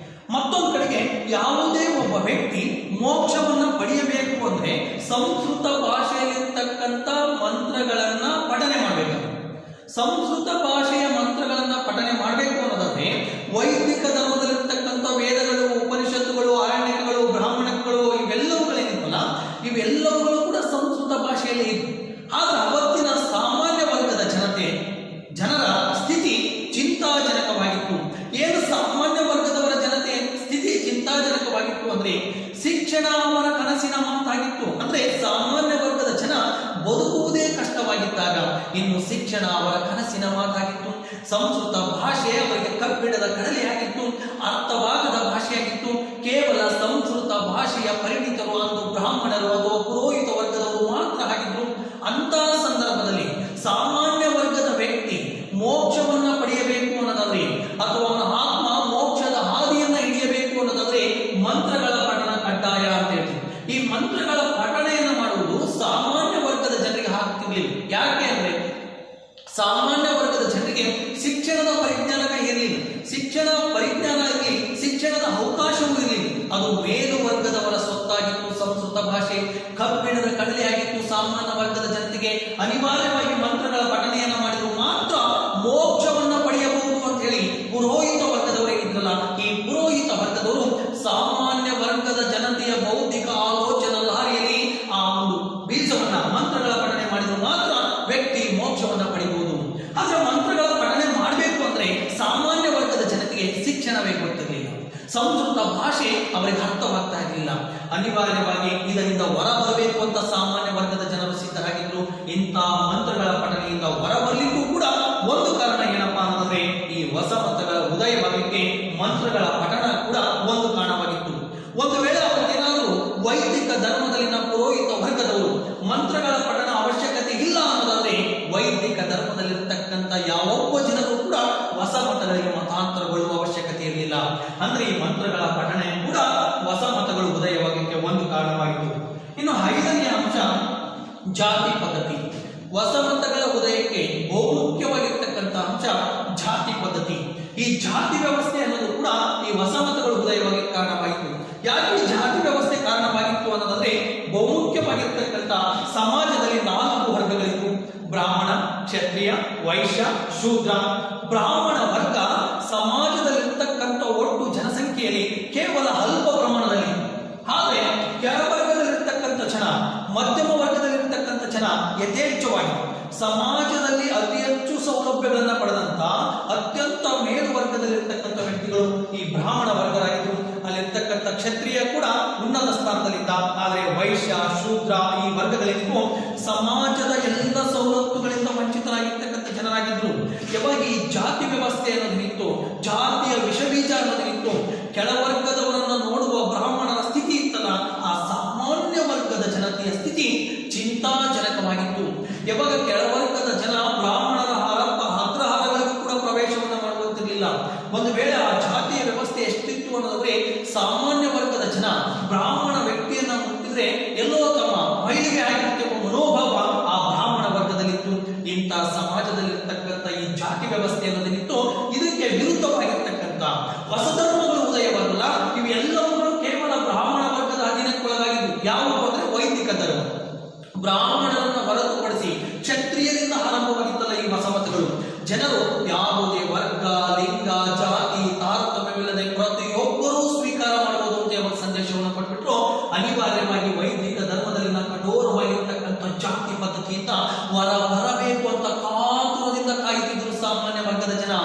[SPEAKER 1] ಮತ್ತೊಂದು ಕಡೆಗೆ ಯಾವುದೇ ಒಬ್ಬ ವ್ಯಕ್ತಿ ಮೋಕ್ಷವನ್ನ ಪಡೆಯಬೇಕು ಅಂದ್ರೆ ಸಂಸ್ಕೃತ ಭಾಷೆಯಲ್ಲಿರ್ತಕ್ಕಂಥ ಮಂತ್ರಗಳನ್ನ ಪಠನೆ ಮಾಡಬೇಕು. ಸಂಸ್ಕೃತ ಭಾಷೆಯ ಮಂತ್ರಗಳನ್ನ ಪಠನೆ ಮಾಡಬೇಕು ಅನ್ನೋದಾದ್ರೆ ವೈದಿಕ ಧರ್ಮದಲ್ಲಿರ್ತಕ್ಕಂಥ ವೇದಗಳು, ಉಪನಿಷತ್ತುಗಳು, ಅರಣ್ಯಕಗಳು, ಬ್ರಾಹ್ಮಣಕಗಳು ಇವೆಲ್ಲವುಗಳೇನಿತ್ತಲ್ಲ, ಇವೆಲ್ಲವುಗಳು ಕೂಡ ಸಂಸ್ಕೃತ ಭಾಷೆಯಲ್ಲಿ ಇತ್ತು. ಆದ್ರೆ ಅವತ್ತಿನ ಸಾಮಾನ್ಯ ವರ್ಗದ ಜನರ ಸ್ಥಿತಿ ಚಿಂತಾಜನಕವಾಗಿತ್ತು. ಏನು ಸಾಮಾನ್ಯ ವರ್ಗದವರ ಜನತೆ ಸ್ಥಿತಿ ಚಿಂತಾಜನಕವಾಗಿತ್ತು ಅಂದ್ರೆ ಶಿಕ್ಷಣ ಅವರ ಕನಸಿನ ಮಾತಾಗಿತ್ತು. ಅಂದ್ರೆ ಸಾಮಾನ್ಯ ವರ್ಗದ ಜನ ಬದುಕುವುದೇ ಕಷ್ಟವಾಗಿದ್ದಾಗ ಇನ್ನು ಶಿಕ್ಷಣ ಅವರ ಕನಸಿನ ಮಾತಾಗಿತ್ತು. ಸಂಸ್ಕೃತ ಭಾಷೆ ಅವರಿಗೆ ಕಬ್ಬಿಣದ ಕಡಲೆಯಾಗಿತ್ತು, ಅರ್ಥವಾಗದ ಭಾಷೆಯಾಗಿತ್ತು. ಕೇವಲ ಸಂಸ್ಕೃತ ಭಾಷೆಯ ಪರಿಣಿತರು ಅಂದು ಬ್ರಾಹ್ಮಣರು ಅಥವಾ ಪುರೋಹಿತ ವರ್ಗದವರು ಮಾತ್ರ ಆಗಿದ್ರು. ಅಂತಹ ಸಂದರ್ಭದಲ್ಲಿ ಸಾಮಾನ್ಯ ವರ್ಗದ ವ್ಯಕ್ತಿ ಮೋಕ್ಷವನ್ನ ಪಡೆಯಬೇಕು ಅನ್ನೋದಾದ್ರೆ ಅಥವಾ ಅವನ ಆತ್ಮ ಮೋಕ್ಷದ ಹಾದಿಯನ್ನ ಹಿಡಿಯಬೇಕು ಅನ್ನೋದಾದ್ರೆ ಮಂತ್ರಗಳ ಪಠಣ ಕಡ್ಡಾಯ ಅಂತ ಹೇಳ್ತೀವಿ. ಈ ಮಂತ್ರಗಳ ಪಠಣೆಯನ್ನು ಮಾಡುವುದು ಸಾಮಾನ್ಯ ವರ್ಗದ ಜನರಿಗೆ ಆಗ್ತಿರ್ಲಿಲ್ಲ. ಯಾಕೆ ಅಂದ್ರೆ ಸಾಮಾನ್ಯ ವರ್ಗದ ಜನರಿಗೆ ಶಿಕ್ಷಣದ ಪರಿಜ್ಞಾನವೇ ಇರಲಿಲ್ಲ. ಶಿಕ್ಷಣ ಪರಿಜ್ಞಾನ ಇರಲಿ, ಶಿಕ್ಷಣದ ಅವಕಾಶವೂ ಇರಲಿಲ್ಲ. ಅದು ಮೇಲುವರ್ಗದವರ ಸ್ವತ್ತಾಗಿತ್ತು. ಸಂಸ್ಕೃತ ಭಾಷೆ ಕಬ್ಬಿಣದ ಕಡಲೆಯಾಗಿತ್ತು. ಸಾಮಾನ್ಯ ವರ್ಗದ ಜನತೆಗೆ ಅನಿವಾರ್ಯವಾಗಿ ಮಂತ್ರಗಳ ಪಠಣೆಯನ್ನು ಮಾಡಿದ್ರು ಮಾತ್ರ ಮೋಕ್ಷವನ್ನ ಪಡೆಯಬಹುದು ಅಂತ ಹೇಳಿ ಪುರೋಹಿತ ವರ್ಗದವರೇ ಇದ್ರಲ್ಲ, ಈ ಪುರೋಹಿತ ವರ್ಗದವರು ಸಾಮಾನ್ಯ ವರ್ಗದ ಜನತೆಯ ಬೌದ್ಧಿಕ ಆಲೋಚನಾ ಲಾರಿಯಲ್ಲಿ ಆ ಒಂದು ಬೀಜವನ್ನ ಮಂತ್ರಗಳ ಪಠಣೆ ಮಾಡಿದ್ರು ಮಾತ್ರ ವ್ಯಕ್ತಿ ಮೋಕ್ಷವನ್ನ ಪಡೆಯಬಹುದು. ಆದ್ರೆ ಮಂತ್ರಗಳ ಪಠಣೆ ಮಾಡಬೇಕು ಅಂದ್ರೆ ಸಾಮಾನ್ಯ ವರ್ಗದ ಜನತೆಗೆ ಶಿಕ್ಷಣವೇ ಗೊತ್ತಿರಲಿಲ್ಲ. ಸಂಸ್ಕೃತ ಭಾಷೆ ಅವರಿಗೆ ಅರ್ಥವಾಗ್ತಾ ಇರಲಿಲ್ಲ. ಅನಿವಾರ್ಯವಾಗಿ ಇದರಿಂದ ಹೊರಬರಬೇಕು ಅಂತ ಸಾಮಾನ್ಯ ವರ್ಗದ ಜನರು ಸಿದ್ಧರಾಗಿದ್ರು. ಇಂತಹ ಮಂತ್ರಗಳ ಪಠಣೆಯಿಂದ ಹೊರಬರಲಿಕ್ಕೂ ಕೂಡ ಒಂದು ಕಾರಣ ಏನಪ್ಪಾ ಅಂತಂದ್ರೆ ಈ ಹೊಸ ಮತಗಳ ಉದಯವಾಗಲಿಕ್ಕೆ ಮಂತ್ರಗಳ ಪಠಣ ಕೂಡ ಒಂದು ಕಾರಣವಾಗಿತ್ತು. ಒಂದು ವೇಳೆ ಅವತ್ತೇನಾದರೂ ವೈದಿಕ ಧರ್ಮದಲ್ಲಿನ ಪುರೋಹಿತ ವರ್ಗದವರು ಮಂತ್ರಗಳ ಪಠಣ ಅವಶ್ಯಕತೆ ಇಲ್ಲ ಅನ್ನೋದಾದ್ರೆ ವೈದಿಕ ಧರ್ಮದಲ್ಲಿರ್ತಕ್ಕಂಥ ಯಾವೊಬ್ಬ ಜನರು ಕೂಡ ಹೊಸ ಮತಗಳಿಗೆ ಮತಾಂತರಗೊಳ್ಳುವ ಅವಶ್ಯಕತೆ ಇರಲಿಲ್ಲ. ಅಂದ್ರೆ ಈ ಮಂತ್ರಗಳ ಪಠಣೆ ಕೂಡ ಹೊಸ ಮತಗಳು ಉದಯವಾಗಲಿಕ್ಕೆ ಒಂದು ಕಾರಣವಾಯಿತು. ಇನ್ನು ಐದನೇ ಅಂಶ ಜಾತಿ ಪದ್ಧತಿ. ಹೊಸ ಮತಗಳ ಉದಯಕ್ಕೆ ಬಹುಮುಖ್ಯವಾಗಿರ್ತಕ್ಕಂಥ ಅಂಶ ಜಾತಿ ಪದ್ಧತಿ. ಈ ಜಾತಿ ವ್ಯವಸ್ಥೆ ಅನ್ನೋದು ಕೂಡ ಈ ಹೊಸ ಮತಗಳು ಉದಯವಾಗಲಿಕ್ಕೆ ಕಾರಣವಾಯಿತು. ಯಾಕೆ ಈ ಜಾತಿ ವ್ಯವಸ್ಥೆ ಕಾರಣವಾಗಿತ್ತು ಅನ್ನೋದಾದ್ರೆ ಬಹುಮುಖ್ಯವಾಗಿರ್ತಕ್ಕಂಥ ಸಮಾಜದಲ್ಲಿ 4 ವರ್ಗಗಳಿತ್ತು: ಬ್ರಾಹ್ಮಣ, ಕ್ಷತ್ರಿಯ, ವೈಶ್ಯ, ಶೂದ್ರ. ಬ್ರಾಹ್ಮಣ ವರ್ಗ ಸಮಾಜದಲ್ಲಿರ್ತಕ್ಕಂಥ ಒಟ್ಟು ಜನಸಂಖ್ಯೆಯಲ್ಲಿ ಕೇವಲ ಅಲ್ಪ ಪ್ರಮಾಣದಲ್ಲಿ. ಆದರೆ ಕೆಳವರ್ಗದಲ್ಲಿರ್ತಕ್ಕಂಥ ಜನ, ಮಧ್ಯಮ ವರ್ಗದಲ್ಲಿರ್ತಕ್ಕಂಥ ಜನ ಯಥೇಚ್ಛವಾಗಿ ಸಮಾಜದಲ್ಲಿ ಅತಿ ಹೆಚ್ಚು ಸೌಲಭ್ಯಗಳನ್ನು ಪಡೆದಂತ ಅತ್ಯಂತ ಮೇಲ್ವರ್ಗದಲ್ಲಿರ್ತಕ್ಕಂಥ ವ್ಯಕ್ತಿಗಳು ಈ ಬ್ರಾಹ್ಮಣ ವರ್ಗರಾಗಿದ್ರು. ಅಲ್ಲಿರ್ತಕ್ಕಂಥ ಕ್ಷತ್ರಿಯ ಕೂಡ ಉನ್ನತ ಸ್ಥಾನದಲ್ಲಿದ್ದ. ಆದರೆ ವೈಶ್ಯ, ಶೂದ್ರ ಈ ವರ್ಗಗಳಿಗೂ ಸಮಾಜದ ಎಲ್ಲ ಸವಲತ್ತುಗಳಿಂದ ವಂಚಿತರಾಗಿರ್ತಕ್ಕಂಥ ಜನರಾಗಿದ್ರು. ಯಾವಾಗ ಈ ಜಾತಿ ವ್ಯವಸ್ಥೆ ಅನ್ನೋದೇನಿತ್ತು, ಜಾತಿಯ ವಿಷಬೀಜ ಅನ್ನೋದೇನಿತ್ತು, ಕೆಳವರ್ಗದವರನ್ನು ನೋಡುವ ಬ್ರಾಹ್ಮಣರ ಸ್ಥಿತಿ ಇತ್ತಲ್ಲ, ಆ ಸಾಮಾನ್ಯ ವರ್ಗದ ಜನತೆಯ ಸ್ಥಿತಿ ಚಿಂತಾಜನಕವಾಗಿತ್ತು. ಯಾವಾಗ ಕೆಳವರ್ಗದ ಜನ ಬ್ರಾಹ್ಮಣರ ಅಗ್ರಹಾರಗಳಿಗೂ ಕೂಡ ಪ್ರವೇಶವನ್ನು ಮಾಡುವಂತಿರಲಿಲ್ಲ. ಒಂದು ವೇಳೆ ಆ ಜಾತಿ ಅನ್ನೋದಾದ್ರೆ ಸಾಮಾನ್ಯ ವರ್ಗದ ಜನ ಬ್ರಾಹ್ಮಣ ವ್ಯಕ್ತಿಯನ್ನ ಮುಟ್ಟಿದ್ರೆ ಎಲ್ಲೋ ತಮ್ಮ ಮೈಲಿಗೆ ಆಗಿರುತ್ತೆ ಎಂಬ ಮನೋಭಾವ ಆ ಬ್ರಾಹ್ಮಣ ವರ್ಗದಲ್ಲಿತ್ತು. ಇಂಥ ಸಮಾಜದಲ್ಲಿರ್ತಕ್ಕಂಥ ಈ ಜಾತಿ ವ್ಯವಸ್ಥೆ ಅನ್ನೋದೇನಿತ್ತು ಇದಕ್ಕೆ ವಿರುದ್ಧವಾಗಿರ್ತಕ್ಕಂಥ ಹೊಸ ಧರ್ಮಗಳು ಉದಯವಾಗಲ್ಲ. ಇವೆಲ್ಲವುಗಳು ಕೇವಲ ಬ್ರಾಹ್ಮಣ ವರ್ಗದ ಅಧೀನಕ್ಕೊಳಗಾಗಿದ್ದು. ಯಾವುವು ಅಂದ್ರೆ ವೈದಿಕ ಧರ್ಮ. ಬ್ರಾಹ್ಮಣರನ್ನು ಹೊರತುಪಡಿಸಿ ಕ್ಷತ್ರಿಯರಿಂದ ಆರಂಭವಾಗಿದ್ದಲ್ಲ ಈ ಹೊಸ ಮತಗಳು. ಜನರು ಯಾವುದೇ ವರ್ಗ, ಲಿಂಗ, ಜಾತಿ ತಾರತಮ್ಯವಿಲ್ಲದೆ ಪ್ರತಿಯೊಬ್ಬರೂ ಸ್ವೀಕಾರ ಮಾಡಬಹುದು ಅಂತ ಎಂಬ ಸಂದೇಶವನ್ನು ಕೊಟ್ಬಿಟ್ಟು ಅನಿವಾರ್ಯವಾಗಿ ವೈದಿಕ ಧರ್ಮದಲ್ಲಿನ ಕಠೋರವಾಗಿರ್ತಕ್ಕಂಥ ಜಾತಿ ಪದ್ಧತಿಯಿಂದ ಬರಬೇಕು ಅಂತ ಕಾತುರದಿಂದ ಕಾಯುತ್ತಿದ್ದರು ಸಾಮಾನ್ಯ ವರ್ಗದ ಜನ.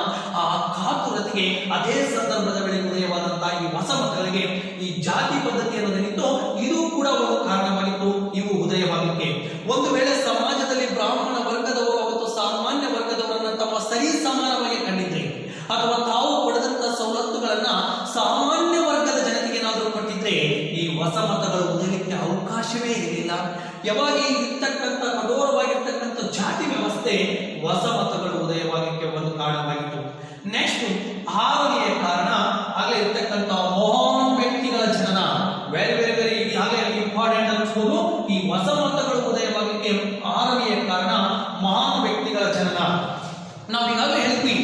[SPEAKER 1] ಆ ಕಾತುರತೆಗೆ ಅದೇ ಸಂದರ್ಭದ ವೇಳೆ ಉದಯವಾದಂತಹ ಈ ಹೊಸ ಮತಗಳಿಗೆ ಈ ಜಾತಿ ಪದ್ಧತಿ ಅನ್ನೋದೇನಿತ್ತು ಇದು ಕೂಡ ಒಂದು ಕಾರಣವಾಗಿತ್ತು ಇವು ಉದಯವಾಗಲಿಕ್ಕೆ. ಒಂದು ವೇಳೆ ಸಮಾಜದಲ್ಲಿ ಬ್ರಾಹ್ಮಣ ವರ್ಗದವರು ಅವತ್ತು ಸಾಮಾನ್ಯ ವರ್ಗದವರನ್ನ ತಮ್ಮ ಸರಿ ಸಮಾನವಾಗಿ ಕಂಡಿದ್ರೆ ಅಥವಾ ತಾವು ಪಡೆದಂತಹ ಸವಲತ್ತುಗಳನ್ನ ಸಾಮಾನ್ಯ ವರ್ಗದ ಜನತೆಗೆ ಏನಾದರೂ ಕೊಟ್ಟಿದ್ರೆ ಈ ಹೊಸ ಮತಗಳು ಉದಯಲಿಕ್ಕೆ ಅವಕಾಶವೇ ಇರಲಿಲ್ಲ. ಯಾವಾಗ ಇರ್ತಕ್ಕಂಥ ಕಠೋರವಾಗಿರ್ತಕ್ಕಂಥ ಜಾತಿ ವ್ಯವಸ್ಥೆ ಹೊಸ ಮತಗಳು ಉದಯವಾಗಲಿಕ್ಕೆ ಒಂದು ಕಾರಣವಾಗಿತ್ತು. ನೆಕ್ಸ್ಟ್ 6ನೇ ಕಾರಣ ಆಗಲೇ ಇರ್ತಕ್ಕಂಥ ಮಹಾನ್ ವ್ಯಕ್ತಿಗಳ ಜನನ. ವೆರಿ ವೆರಿ ವೆರಿ ಆಗಲೇ ಇಂಪಾರ್ಟೆಂಟ್ ಅನ್ಸ್ಬೋದು. ಈ ಹೊಸ ಮತಗಳು ಉದಯವಾಗಲಿಕ್ಕೆ 6ನೇ ಕಾರಣ ಮಹಾನ್ ವ್ಯಕ್ತಿಗಳ ಜನನ. ನಾವೀಗಾಗಲೇ ಹೇಳ್ತೀವಿ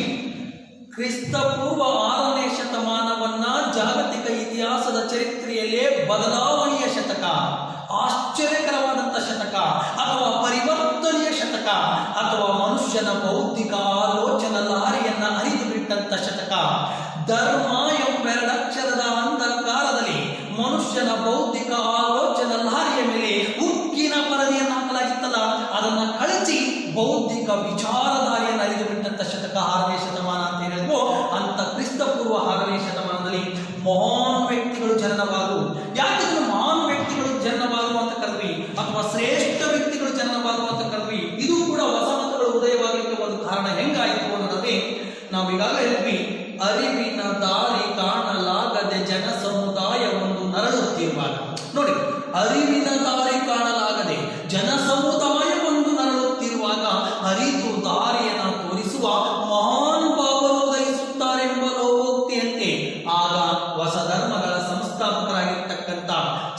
[SPEAKER 1] ಕ್ರಿಸ್ತ ಪೂರ್ವ 6ನೇ ಶತಮಾನವನ್ನ ಜಾಗತಿಕ ಇತಿಹಾಸದ ಚರಿತ್ರೆಯಲ್ಲೇ ಬದಲಾವಣೆಯ ಶತಕ, ಆಶ್ಚರ್ಯಕರವಾದಂಥ ಶತಕ ಅಥವಾ ಪರಿವರ್ತನೆಯ ಶತಕ ಅಥವಾ ಮನುಷ್ಯನ ಬೌದ್ಧಿಕ ಆಲೋಚನಾ ಲಾರಿಯನ್ನ ಅರಿದು ಬಿಟ್ಟಂತ ಶತಕ. ಧರ್ಮ ಎಂಬೆರಡಕ್ಷರದ ಅಂಧಕಾರದಲ್ಲಿ ಮನುಷ್ಯನ ಬೌದ್ಧಿಕ ಆಲೋಚನಾ ಲಾರಿಯ ಮೇಲೆ ಉಕ್ಕಿನ ಪರದೆಯನ್ನು ಹಾಕಲಾಗಿತ್ತಲ್ಲ, ಅದನ್ನ ಕಳಚಿ ಬೌದ್ಧಿಕ ವಿಚಾರಧಾರಿಯನ್ನು ಅರಿದು ಬಿಟ್ಟಂತ ಶತಕ 6ನೇ ಶತಮಾನ ಅಂತ ಹೇಳಿದ್ರು. ಅಂತ ಕ್ರಿಸ್ತಪೂರ್ವ 6ನೇ ಶತಮಾನದಲ್ಲಿ ಮಹಾನ್ ವ್ಯಕ್ತಿಗಳು ಜನನವಾಗು. ಯಾಕೆ ಮಹಾನ್ ವ್ಯಕ್ತಿಗಳು ಜನನವಾಗು ಅಂತ ಕರೆದ್ವಿ ಅಥವಾ ಶ್ರೇಷ್ಠ ವ್ಯಕ್ತಿಗಳು ಜನನವಾಗು ಅಂತ ಕರೆದ್ವಿ? ಇದು ಕೂಡ ಹೊಸ ಮತಗಳು ಉದಯವಾಗಲಿಕ್ಕೆ ಒಂದು ಕಾರಣ ಹೆಂಗಾಯಿತು ಅನ್ನೋದೇ ನಾವು ಈಗಾಗಲೇ ಹೇಳಿದ್ವಿ. ಅರಿವಿನ ದಾರಿ ಕಾಣಲಾಗದೆ ಜನ ಸಮುದಾಯ ಒಂದು ನರಳುತ್ತಿರುವಾಗ ನೋಡಿ, ಅರಿವಿನ ದಾರಿ ಕಾಣಲಾಗದೆ ಜನ ಸಮುದಾಯ ಒಂದು ನರಳುತ್ತಿರುವಾಗ ಅರಿತು ದಾರಿಯನ್ನು ತೋರಿಸುವ ಮಹಾನ್ ಭಾವರು ಉದಯಿಸುತ್ತಾರೆಂಬ ಲೋಕೋಕ್ತಿಯಂತೆ ಆಗ ಹೊಸ ಧರ್ಮಗಳ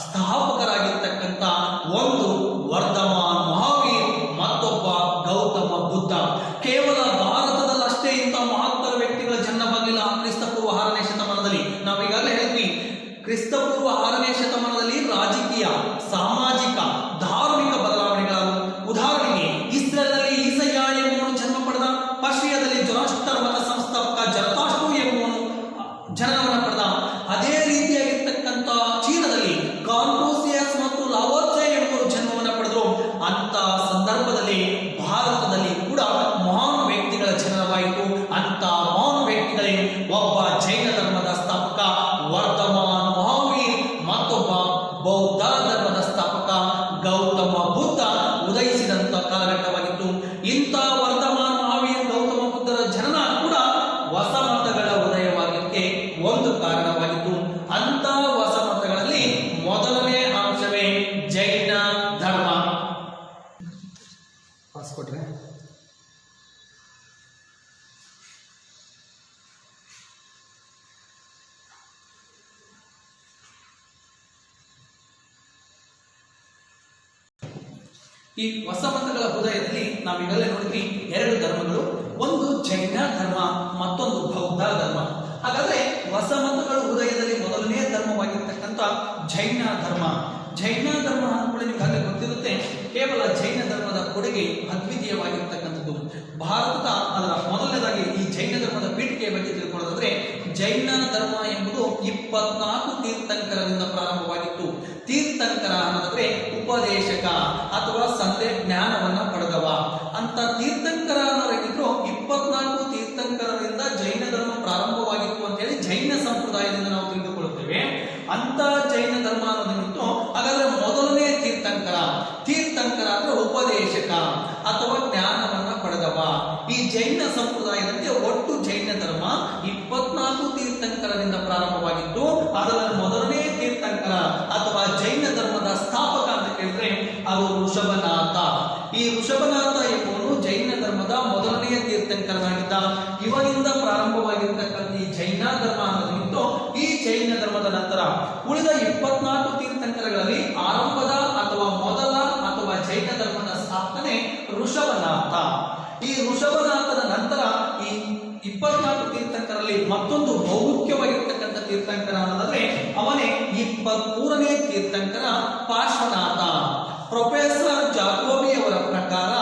[SPEAKER 1] ಸ್ಥಾಪಕರಾಗಿರ್ತಕ್ಕಂಥ ಒಂದು ವರ್ಧಮಾನ್ ಮಹಾವೀರ್, ಮತ್ತೊಬ್ಬ ಗೌತಮ ಬುದ್ಧ. ಕೇವಲ ಭಾರತದಲ್ಲಷ್ಟೇ ಇಂಥ ಮಹತ್ತರ ವ್ಯಕ್ತಿಗಳ ಜನ್ಮವಾಗಿಲ್ಲ. ಕ್ರಿಸ್ತಪೂರ್ವ 6ನೇ ಶತಮಾನದಲ್ಲಿ ನಾವೀಗಾಗಲೇ ಹೇಳಿದ್ವಿ, ಕ್ರಿಸ್ತಪೂರ್ವ 6ನೇ ಶತಮಾನದಲ್ಲಿ ರಾಜಕೀಯ, ಸಾಮಾಜಿಕ, ಧಾರ್ಮಿಕ ಬದಲಾವಣೆಗಳು. ಉದಾಹರಣೆಗೆ ಇಸ್ರೇಲ್ನಲ್ಲಿ ಈಸಯ್ಯ ಎಂಬುವನು ಜನ್ಮ ಪಡೆದ, ಪರ್ಷಿಯಾದಲ್ಲಿ ಜೊರಾಸ್ಟರ್ ಮತ ಸಂಸ್ಥಾಪಕ ಜರತಾಷ್ಟ್ರು ಎಂಬುವನು ಜನನವನ್ನು ಪಡೆದ. ಅದೇ ರೀತಿಯಾಗಿರ್ತಕ್ಕಂಥ ಚೀನಾದಲ್ಲಿ ಕಾನ್ಫ್ಯೂಸಿಯಸ್ ಮತ್ತು ಲಾವೋತ್ಸೆ ಎಂಬುವರು ಜನ್ಮವನ್ನು ಪಡೆದರು. ಅಂತ ಸಂದರ್ಭದಲ್ಲಿ ಭಾರತದಲ್ಲಿ ಕೂಡ ಮಹಾನ್ ವ್ಯಕ್ತಿಗಳ ಜನನವಾಯಿತು. ಅಂತ ಮಹಾನ್ ವ್ಯಕ್ತಿಗಳೇ ಒಬ್ಬ ಜೈನ ಧರ್ಮದ ಸ್ಥಾಪಕ ವರ್ಧಮಾನ್ ಮಹಾವೀರ್, ಮತ್ತೊಬ್ಬ ಬೌದ್ಧ ಧರ್ಮದ ಸ್ಥಾಪಕ ಗೌತಮ ಬುದ್ಧ ಉದಯಿಸಿದಂತ ಕಾಲಘಟ್ಟವಾಗಿತ್ತು. ಇಂಥ ವರ್ಧಮಾನ್ ಮಹಾವೀರ್, ಗೌತಮ ಬುದ್ಧರ ಜನನ ಕೂಡ ಹೊಸ ಮತಗಳ ಉದಯವಾಗಲಿಕ್ಕೆ ಒಂದು ಕಾರಣವಾಗಿತ್ತು. ಅಂತ ಹೊಸ ಮತಗಳಲ್ಲಿ ಮೊದಲನೇ ಅಂಶವೇ ಜೈನ ಧರ್ಮ. ಕೊಟ್ರೆ ಈ ಹೊಸ ಮತಗಳ ಉದಯದಲ್ಲಿ ನಾವೀಗಲೇ ನೋಡಿದ್ವಿ 2 ಧರ್ಮಗಳು, ಒಂದು ಜೈನ ಧರ್ಮ, ಮತ್ತೊಂದು ಬೌದ್ಧ ಧರ್ಮ. ಹಾಗಾದ್ರೆ ಹೊಸ ಮತಗಳ ಉದಯದಲ್ಲಿ ಮೊದಲನೇ ಧರ್ಮವಾಗಿರ್ತಕ್ಕಂಥ ಜೈನ ಧರ್ಮ. ಜೈನ ಧರ್ಮ ಅಂದ್ಕೊಳ್ಳಿ ನಿಮ್ಗೆ ಗೊತ್ತಿರುತ್ತೆ, ಕೇವಲ ಜೈನ ಧರ್ಮದ ಕೊಡುಗೆ ಅದ್ವಿತೀಯವಾಗಿರ್ತಕ್ಕಂಥದ್ದು. ಭಾರತದ ಅದರ ಮೊದಲನೇದಾಗಿ ಈ ಜೈನ ಧರ್ಮದ ಪೀಠಿಕೆಯ ಬಗ್ಗೆ ತಿಳ್ಕೊಳ್ಳೋದಾದ್ರೆ, ಜೈನ ಧರ್ಮ ಎಂಬುದು 24 ತೀರ್ಥಂಕರರಿಂದ ಪ್ರಾರಂಭವಾಗಿತ್ತು. ತೀರ್ಥಂಕರ ಅನ್ನೋದಾದ್ರೆ ಉಪದೇಶಕ ಅಥವಾ ಸಂತೆ ಜ್ಞಾನವನ್ನ ಪಡೆದವ ಅಂತ. ತೀರ್ಥಂಕರ ಅನ್ನೋರೇನಿದ್ರು 24 ತೀರ್ಥಂಕರರಿಂದ ಜೈನ ಧರ್ಮ ಪ್ರಾರಂಭವಾಗಿತ್ತು ಅಂತ ಹೇಳಿ ಜೈನ ಸಂಪ್ರದಾಯದಿಂದ ನಾವು ತಿಳಿದುಕೊಳ್ಳುತ್ತೇವೆ. ಅಂತ ಜೈನ ಧರ್ಮ ಅನ್ನೋದೇನಿತ್ತು, ಹಾಗಾದ್ರೆ ಮೊದಲನೇ ತೀರ್ಥಂಕರ ಅಂದ್ರೆ ಉಪದೇಶಕ ಅಥವಾ ಜ್ಞಾನವನ್ನ ಪಡೆದವ. ಈ ಜೈನ ಸಂಪ್ರದಾಯದಂತೆ ಒಟ್ಟು ಜೈನ ಧರ್ಮ 24 ತೀರ್ಥಂಕರರಿಂದ ಪ್ರಾರಂಭವಾಗಿತ್ತು. ಅದರಲ್ಲಿ ಮೊದಲನೇ ತೀರ್ಥಂಕರ ಅಥವಾ ಜೈನ ಧರ್ಮದ ಸ್ಥಾಪಕ ಅಂತ ಕೇಳಿದ್ರೆ ಅದು ಋಷಭನಾಥ. ಈ ಋಷಭನಾಥ ಎಂಬುವನು ಜೈನ ಧರ್ಮದ ಮೊದಲನೆಯ ತೀರ್ಥಂಕರನಾಗಿದ್ದ. ಇವನಿಂದ ಪ್ರಾರಂಭವಾಗಿರ್ತಕ್ಕಂಥ ಈ ಜೈನ ಧರ್ಮ ಅನ್ನೋದಿತ್ತು. ಈ ಜೈನ ಮತ್ತೊಂದು ಬಹುಮುಖ್ಯವಾಗಿರ್ತಕ್ಕಂಥ ತೀರ್ಥಂಕರ ಅನ್ನೋದಾದ್ರೆ ಅವನೇ 23ನೇ ತೀರ್ಥಂಕರ ಪಾರ್ಶ್ವನಾಥ. ಪ್ರೊಫೆಸರ್ ಜಾಕೋಬಿ ಅವರ ಪ್ರಕಾರ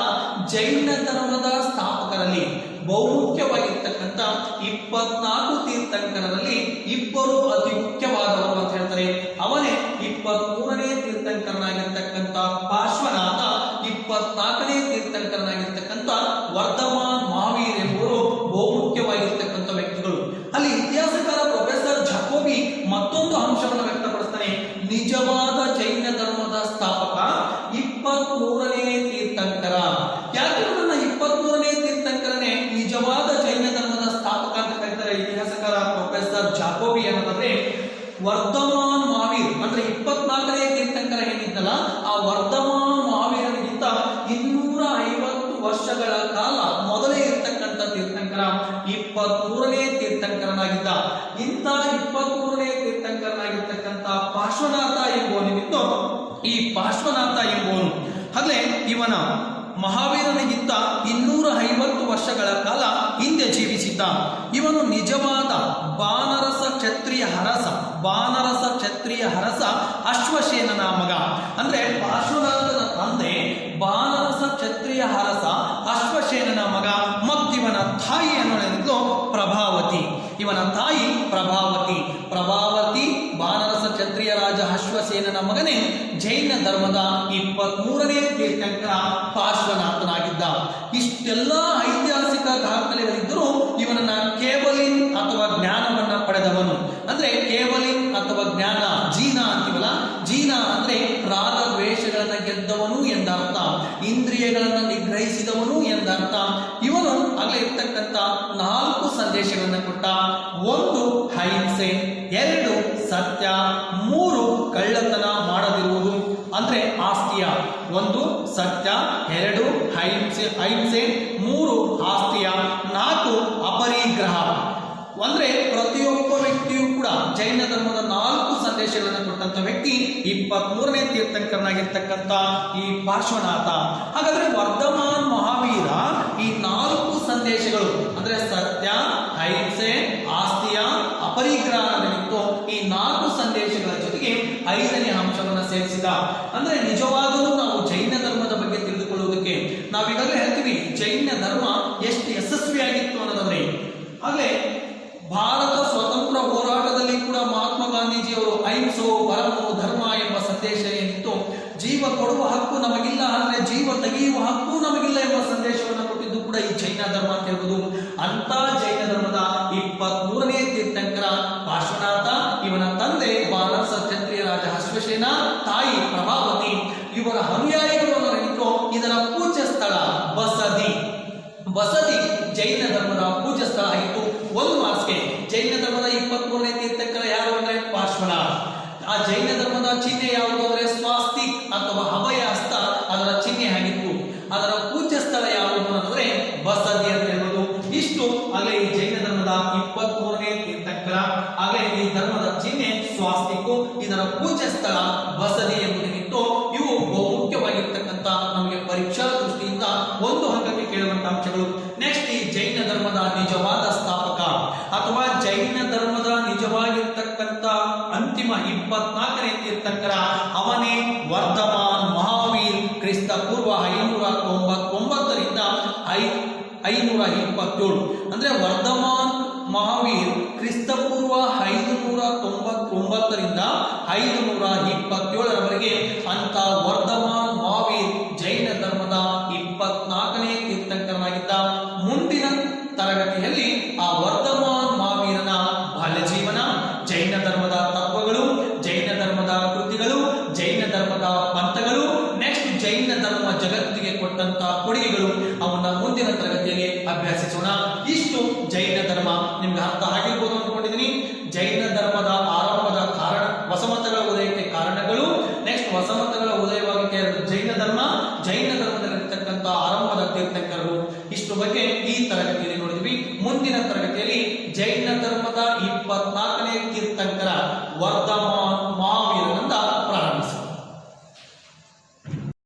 [SPEAKER 1] ಜೈನ ಧರ್ಮದ ಸ್ಥಾಪಕರಲ್ಲಿ ಬಹುಮುಖ್ಯವಾಗಿರ್ತಕ್ಕಂಥ 24 ತೀರ್ಥಂಕರರಲ್ಲಿ ಇಬ್ಬರು ಅತಿ ಮುಖ್ಯವಾದವರು ಅಂತ ಹೇಳ್ತಾರೆ. ಅವನೇ 23ನೇ ತೀರ್ಥಂಕರನಾಗಿರ್ತಕ್ಕಂಥ ಪಾರ್ಶ್ವನಾಥ, 24ನೇ ತೀರ್ಥಂಕರನಾಗಿರ್ತಕ್ಕಂಥ ವರ್ಧಮಾನ್ ಮಹಾವೀರ್ ಎಂಬುವರು ಬಹುಮುಖ್ಯವಾಗಿರ್ತಕ್ಕಂಥ ವ್ಯಕ್ತಿಗಳು. ಅಲ್ಲಿ ಇತಿಹಾಸಕಾರ ಪ್ರೊಫೆಸರ್ ಜಾಕೋಬಿ ಮತ್ತೊಂದು ಅಂಶವನ್ನು ವ್ಯಕ್ತಪಡಿಸ್ತಾನೆ. ನಿಜವಾದ ಜೈನ ಧರ್ಮದ ಸ್ಥಾಪಕ 23ನೇ ತೀರ್ಥಂಕರ. ಯಾಕೆ 23ನೇ ತೀರ್ಥಂಕರನೇ ನಿಜವಾದ ಜೈನ ಧರ್ಮದ ಸ್ಥಾಪಕ ಅಂತ ಕರೀತಾರೆ ಇತಿಹಾಸಕಾರ ಪ್ರೊಫೆಸರ್ ಜಾಕೋಬಿ ಅನ್ನೋದಾದ್ರೆ, ವರ್ಧಮಾನ್ ಮಹಾವೀರ್ ಅಂದ್ರೆ 24ನೇ ತೀರ್ಥಂಕರ ಏನಿದ್ದಲ್ಲ, ಆ ವರ್ಧಮಾನ್ ಮಹಾವೀರನಿಗಿಂತ 250 ವರ್ಷಗಳ ಕಾಲ ಮೊದಲೇ ಇರ್ತಕ್ಕಂಥ ತೀರ್ಥಂಕರ 23ನೇ ತೀರ್ಥಂಕರನಾಗಿದ್ದ. ಇಂಥ 23ನೇ ತೀರ್ಥಂಕರನಾಗಿರ್ತಕ್ಕಂಥ ಪಾರ್ಶ್ವನಾಥ ಎಂಬುವನಿದ್ದು ಈ ಪಾರ್ಶ್ವನಾಥ ಎಂಬುವನು ಹಾಗಲೇ ಇವನ ಮಹಾವೀರನಿಗಿಂತ 250 ವರ್ಷಗಳ ಕಾಲ ಹಿಂದೆ ಜೀವಿಸಿದ್ದ. ಇವನು ನಿಜವಾದ ಬಾನರಸ ಕ್ಷತ್ರಿಯ ಹರಸ ಅಶ್ವಸೇನನ ಮಗ. ಅಂದ್ರೆ ಪಾರ್ಶ್ವನಾಥನ ತಂದೆ ಬಾನರಸ ಕ್ಷತ್ರಿಯ ಹರಸ ಅಶ್ವಸೇನನ ಮಗ. ಮತ್ತಿವನ ತಾಯಿ ಅನ್ನೋದು ಪ್ರಭಾವತಿ. ಇವನ ತಾಯಿ ಪ್ರಭಾವತಿ ಬಾನರಸ ಕ್ಷತ್ರಿಯ ರಾಜ ಅಶ್ವಸೇನನ ಮಗನೇ ಜೈನ ಧರ್ಮದ 23ನೇ ತೀರ್ಥಂಕರ ಪಾರ್ಶ್ವನಾಥನಾಗಿದ್ದ. ಇಷ್ಟೆಲ್ಲ ಐತಿಹಾಸಿಕ ದಾಖಲೆಗಳಿದ್ದರೂ ಇವನನ್ನ ಕೇವಲಿನ್ ಅಥವಾ ಜ್ಞಾನವನ್ನ ಪಡೆದವನು. ಅಂದ್ರೆ ಕೇವಲಿನ್ ಅಥವಾ ಜ್ಞಾನ, ಜೀನಾ ಅಂತೀವಲ್ಲ, ಜೀನಾ ಅಂದ್ರೆ ರಾಗ ದ್ವೇಷಗಳನ್ನ ಗೆದ್ದವನು ಎಂದರ್ಥ, ಇಂದ್ರಿಯಗಳನ್ನ ನಿಗ್ರಹಿಸಿದವನು ಎಂದರ್ಥ. ಇವನು ಆಗಲೇ ಇರ್ತಕ್ಕಂಥ 4 ಸಂದೇಶಗಳನ್ನ ಕೊಟ್ಟ. 1 ಅಹಿಂಸೆ, 2 ಸತ್ಯ, 3 ಕಳ್ಳತನ ಮಾಡದಿರುವುದು ಅಂದ್ರೆ ಆಸ್ತಿಯ. 1 ಸತ್ಯ, 2 ಅಹಿಂಸೆ, 3 ಆಸ್ತಿಯ, 4 ಅಪರಿಗ್ರಹ. ಅಂದ್ರೆ ಪ್ರತಿಯೊಬ್ಬ ವ್ಯಕ್ತಿಯೂ ಕೂಡ ಜೈನ ಧರ್ಮದ 4 ಸಂದೇಶಗಳನ್ನು ಕೊಟ್ಟಂತ ವ್ಯಕ್ತಿ 23ನೇ ತೀರ್ಥಂಕರನಾಗಿರ್ತಕ್ಕಂಥ ಈ ಪಾರ್ಶ್ವನಾಥ. ಹಾಗಾದ್ರೆ ವರ್ಧಮಾನ್ ಮಹಾವೀರ ಈ 4 ಸಂದೇಶಗಳು ಅಂದ್ರೆ ಸತ್ಯ, ಅಹಿಂಸೆ, ಆಸ್ತಿಯ, ಅಪರಿಗ್ರಹವಿತ್ತು ಈ 4 ಸಂದೇಶಗಳ ಜೊತೆಗೆ 5ನೇ ಅಂಶವನ್ನು ಸೇರಿಸಿದ. ಅಂದ್ರೆ ನಿಜವಾಗಲೂ ನಾವು ಜೈನ ಧರ್ಮದ ಬಗ್ಗೆ ತಿಳಿದುಕೊಳ್ಳುವುದಕ್ಕೆ ನಾವೀಗಾಗಲೇ ಹೇಳ್ತೀವಿ ಜೈನ ಧರ್ಮ ಎಷ್ಟು ಯಶಸ್ವಿಯಾಗಿತ್ತು ಅನ್ನೋದಾದ್ರೆ. ಹಾಗೆ ಭಾರತ ಸ್ವತಂತ್ರ ಹೋರಾಟದಲ್ಲಿ ಕೂಡ ಮಹಾತ್ಮ ಗಾಂಧೀಜಿಯವರು ಅಹಿಂಸೋ ಪರಮೋ ಧರ್ಮ ಎಂಬ ಸಂದೇಶ ಏನಿತ್ತು, ಜೀವ ಕೊಡುವ ಹಕ್ಕು ನಮಗಿಲ್ಲ ಅಂದ್ರೆ ಜೀವ ತೆಗೆಯುವ ಹಕ್ಕು ನಮಗಿಲ್ಲ ಎಂಬ ಸಂದೇಶವನ್ನು ಕೊಟ್ಟಿದ್ದು ಕೂಡ ಈ ಜೈನ ಧರ್ಮ ಅಂತ ಹೇಳ್ಬೋದು. ಅಂತ ಜೈನ ಧರ್ಮದ 23ನೇ ತೀರ್ಥಂಕರ ಪಾರ್ಶ್ವನಾಥ, ಇವನ ತಂದೆ ಬಾನರಸ ಕ್ಷತ್ರಿಯ ರಾಜ ಅಶ್ವಸೇನ, ತಾಯಿ ಪ್ರಭಾವತಿ. ಇವರ ಅನುಯಾಯಿಗಳು ಅನ್ನೋದು ಇದರ ಪೂಜ್ಯ ಸ್ಥಳ ಬಸದಿ ಜೈನ ಧರ್ಮದ ಪೂಜ್ಯ ಸ್ಥಳ ಆಗಿತ್ತು. 1 ಮಾರ್ಕ್ಸ್ಗೆ ಜೈನ ಧರ್ಮದ 23ನೇ ತೀರ್ಥಂಕರ ಯಾರು ಅಂದ್ರೆ ಪಾರ್ಶ್ವನಾಥ. ಆ ಜೈನ ಧರ್ಮದ ಚಿಹ್ನೆ ಯಾವುದು ಅಂದ್ರೆ ಸ್ವಾಸ್ತಿಕ್ ಅಥವಾ ಅಭಯ ಹಸ್ತ ಅದರ ಚಿಹ್ನೆ ಆಗಿತ್ತು. ಅದರ ಪೂಜ್ಯ ಸ್ಥಳ ಯಾವುದು ಅಂದ್ರೆ ಬಸದಿ ಅಂತ ಹೇಳುವುದು. ಇಷ್ಟು ಆಗಲೇ ಈ ಜೈನ ಧರ್ಮದ 23ನೇ ತೀರ್ಥಂಕರ. ಆಗಲೇ ಈ ಧರ್ಮದ ಚಿಹ್ನೆ ಸ್ವಾಸ್ತಿಕ್, ಇದರ ಪೂಜ್ಯ ಸ್ಥಳ ಬಸದಿ ಎಂಬುದಕ್ಕಿತ್ತು. ಇವು ಬಹುಮುಖ್ಯವಾಗಿರ್ತಕ್ಕಂಥ ನಮಗೆ ಪರೀಕ್ಷಾ ದೃಷ್ಟಿಯಿಂದ 1 ಅಂಕಕ್ಕೆ ಕೇಳುವಂತಹ ಅಂಶಗಳು. ನೆಕ್ಸ್ಟ್, ಈ ಜೈನ ಧರ್ಮದ ನಿಜವಾದ ಸ್ಥಾಪಕ ಅಥವಾ ಜೈನ ಧರ್ಮದ ನಿಜವಾಗಿರ್ತಕ್ಕಂಥ ಅಂತಿಮ 24ನೇ ತೀರ್ಥಂಕರ ಅವನೇ ವರ್ಧಮಾನ್ ಮಹಾವೀರ್. ಕ್ರಿಸ್ತ ಪೂರ್ವ 599ರಿಂದ 527 ಅಂದ್ರೆ ವರ್ಧಮಾನ್ ಮಹಾವೀರ್ ಕ್ರಿಸ್ತ ಪೂರ್ವ 599ರಿಂದ 527ರವರೆಗೆ ಅಂತ ವರ್ಧಮಾನ್ ಮಹಾವೀರ್ ಜೈನ ಧರ್ಮದ 24ನೇ ತೀರ್ಥಂಕರನಾಗಿದ್ದ. ಮುಂದಿನ ತರಗತಿಯಲ್ಲಿ ಆ ವರ್ಧಮಾನ್ ಮಹಾವೀರನ ಬಾಲ್ಯ ಜೀವನ, ಜೈನ ಧರ್ಮದ ತತ್ವಗಳು, ಜೈನ ಧರ್ಮದ ಕೃತಿಗಳು, ಜೈನ ಧರ್ಮದ ಪಂಥಗಳು, ನೆಕ್ಸ್ಟ್ ಜೈನ ಧರ್ಮ ಜಗತ್ತಿಗೆ ಕೊಟ್ಟಂತ ಕೊಡುಗೆಗಳು ಅವನ್ನ ಮುಂದಿನ ತರಗತಿಯಲ್ಲಿ ಅಭ್ಯಾಸಿಸೋಣ. ಇಷ್ಟು ಜೈನ ಧರ್ಮ ನಿಮ್ಗೆ ಅರ್ಥ ಆಗಿರ್ಬೋದು ಅನ್ಕೊಂಡಿದ್ದೀನಿ. ಜೈನ ಧರ್ಮದ ಆರಂಭದ ಕಾರಣ, ಹೊಸಮತಗಳ ಉದಯಕ್ಕೆ ಕಾರಣಗಳು, ನೆಕ್ಸ್ಟ್ ಹೊಸಮತಗಳ ಉದಯವಾಗಕ್ಕೆ ಜೈನ ಧರ್ಮದಲ್ಲಿರ್ತಕ್ಕಂಥ ಆರಂಭದ ತೀರ್ಥಂಕರರು, ಇಷ್ಟು ಬಗ್ಗೆ ಈ ತರಗತಿಯಲ್ಲಿ ನೋಡಿದ್ವಿ. ಮುಂದಿನ ತರಗತಿಯಲ್ಲಿ ಜೈನ ಧರ್ಮದ 24ನೇ ತೀರ್ಥಂಕರ ವರ್ಧಮಾನ್